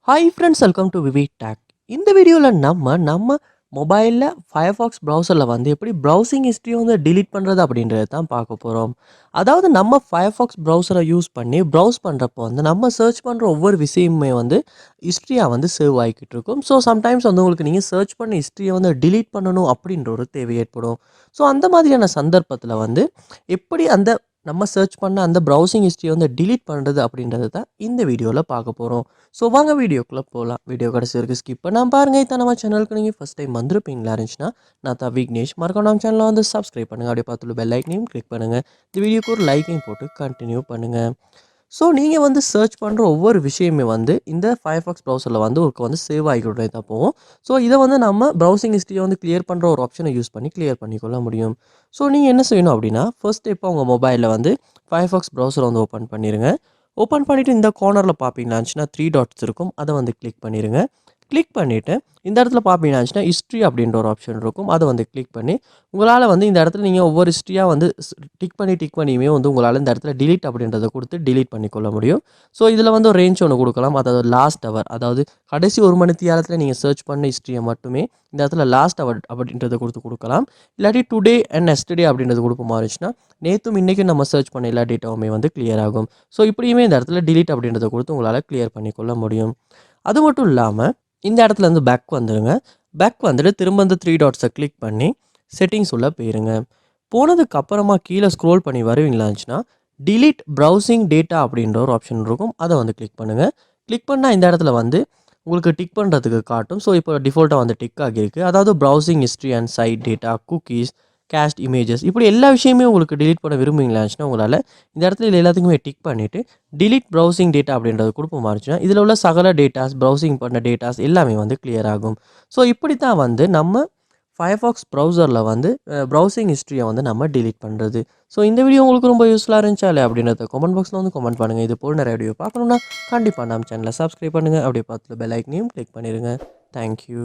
Hi friends, welcome to VividTech. இந்த வீடியோவில் நம்ம மொபைலில் Firefox ப்ரௌசரில் வந்து எப்படி ப்ரௌசிங் ஹிஸ்ட்ரியை வந்து டிலீட் பண்ணுறது அப்படின்றது தான் பார்க்க போகிறோம். அதாவது நம்ம Firefox ப்ரௌசரை யூஸ் பண்ணி ப்ரௌஸ் பண்ணுறப்போ வந்து நம்ம சர்ச் பண்ணுற ஒவ்வொரு விஷயமுமே வந்து ஹிஸ்ட்ரியாக வந்து சேவ் ஆகிக்கிட்டு இருக்கும். ஸோ சம்டைம்ஸ் வந்து உங்களுக்கு நீங்கள் சர்ச் பண்ண ஹிஸ்ட்ரியை வந்து டிலீட் பண்ணணும் அப்படின்ற ஒரு தேவை ஏற்படும். ஸோ அந்த மாதிரியான சந்தர்ப்பத்தில் வந்து எப்படி அந்த நம்ம சர்ச் பண்ண அந்த ப்ரௌசிங் ஹிஸ்ட்ரியை வந்து டிலீட் பண்ணுறது அப்படின்றது தான் இந்த வீடியோவில் பார்க்க போகிறோம். ஸோ வாங்க வீடியோக்குள்ளே போகலாம். வீடியோ கடைசி வரைக்கும் ஸ்கிப் பண்ணாமல் பாருங்கள். இதான் நம்ம சேனலுக்கு நீங்கள் ஃபஸ்ட் டைம் வந்திருப்பீங்களா இருந்துச்சுன்னா, நான் தான் விக்னேஷ். மறக்காம நம்ம சேனலை வந்து சப்ஸ்கிரைப் பண்ணுங்கள். அப்படியே பார்த்துள்ள பெல் ஐக்கனையும் கிளிக் பண்ணுங்கள். இந்த வீடியோக்கு ஒரு லைக்கையும் போட்டு கண்டினியூ பண்ணுங்கள். ஸோ நீங்கள் வந்து சர்ச் பண்ணுற ஒவ்வொரு விஷயமே வந்து இந்த Firefox ப்ரௌசரில் வந்து உங்களுக்கு வந்து சேவ் ஆகிக்கிட்டே தான் போகும். ஸோ இதை வந்து நம்ம ப்ரௌசிங் ஹிஸ்ட்ரியை வந்து கிளியர் பண்ணுற ஒரு ஆப்ஷனை யூஸ் பண்ணி கிளியர் பண்ணிக்கொள்ள முடியும். ஸோ நீங்கள் என்ன செய்யணும் அப்படின்னா, ஃபர்ஸ்ட் இப்போ உங்கள் மொபைலில் வந்து Firefox ப்ரௌசரை வந்து ஓப்பன் பண்ணிடுங்க. ஓப்பன் பண்ணிவிட்டு இந்த கார்னரில் பார்ப்பீங்கன்னாச்சுன்னா 3 டாட்ஸ் இருக்கும். அதை வந்து கிளிக் பண்ணிடுங்க. கிளிக் பண்ணிவிட்டு இந்த இடத்துல பார்ப்பீங்கன்னாச்சுன்னா ஹிஸ்ட்ரி அப்படின்ற ஒரு ஆப்ஷன் இருக்கும். அதை வந்து கிளிக் பண்ணி உங்களால் வந்து இந்த இடத்துல நீங்கள் ஒவ்வொரு ஹிஸ்ட்ரியாக வந்து டிக் பண்ணியுமே வந்து உங்களால் இந்த இடத்துல டிலீட் அப்படின்றத கொடுத்து டிலீட் பண்ணிக்கொள்ள முடியும். ஸோ இதில் வந்து ஒரு ரேஞ்ச் ஒன்று கொடுக்கலாம். அதாவது லாஸ்ட் ஹவர், அதாவது கடைசி ஒரு மணி நேரத்தில் நீங்கள் சர்ச் பண்ண ஹிஸ்ட்ரியை மட்டுமே இந்த இடத்துல லாஸ்ட் ஹவர் அப்படின்றத கொடுக்கலாம். இல்லாட்டி டுடே அண்ட் நெக்ஸ்டே அப்படின்றது கொடுக்க மாறிச்சுன்னா நேற்றும் இன்றைக்கும் நம்ம சர்ச் பண்ண எல்லா டேட்டாவுமே வந்து கிளியர் ஆகும். ஸோ இப்படியுமே இந்த இடத்துல டிலீட் அப்படின்றத கொடுத்து உங்களால் கிளியர் பண்ணிக்கொள்ள முடியும். அது மட்டும் இல்லாமல் இந்த இடத்துல இருந்து பேக் வந்துடுங்க. பேக் வந்துட்டு திரும்ப இந்த 3 டாட்ஸை கிளிக் பண்ணி செட்டிங்ஸ் உள்ள போயிருங்க. போனதுக்கு அப்புறமா கீழே ஸ்க்ரோல் பண்ணி வருவீங்களாச்சுன்னா டிலீட் ப்ரௌசிங் டேட்டா அப்படின்ற ஒரு ஆப்ஷன் இருக்கும். அதை வந்து கிளிக் பண்ணுங்கள். கிளிக் பண்ணால் இந்த இடத்துல வந்து உங்களுக்கு டிக் பண்ணுறதுக்கு காட்டும். ஸோ இப்போ டிஃபால்ட்டாக வந்து டிக் ஆகியிருக்கு. அதாவது browsing history and site data, cookies, cached images, இப்படி எல்லா விஷயமே உங்களுக்கு டிலீட் பண்ண விரும்புவீங்களாச்சுன்னா உங்களால் இந்த இடத்துல இது எல்லாத்துக்குமே டிக் பண்ணிவிட்டு டிலீட் ப்ரௌசிங் டேட்டா அப்படின்றது கொடுப்ப மாறிச்சுன்னா இதில் உள்ள சகல டேட்டாஸ், ப்ரௌசிங் பண்ண டேட்டாஸ் எல்லாமே வந்து கிளியர் ஆகும். ஸோ இப்படி தான் வந்து நம்ம Firefox ப்ரௌசரில் வந்து ப்ரௌசிங் ஹிஸ்ட்ரியை வந்து நம்ம டிலீட் பண்ணுறது. ஸோ இந்த வீடியோ உங்களுக்கு ரொம்ப யூஸ்ஃபுல்லாக இருந்துச்சா இல்லை அப்படின்றத கமெண்ட் பாக்ஸில் வந்து கமெண்ட் பண்ணுங்கள். இது போல் நிறைய வீடியோ பார்க்கணுன்னா கண்டிப்பாக நம்ம சேனலை சப்ஸ்கிரைப் பண்ணுங்கள். அப்படியே பார்த்து பெல் ஐக்கனையும் கிளிக் பண்ணிடுங்க. தேங்க்யூ.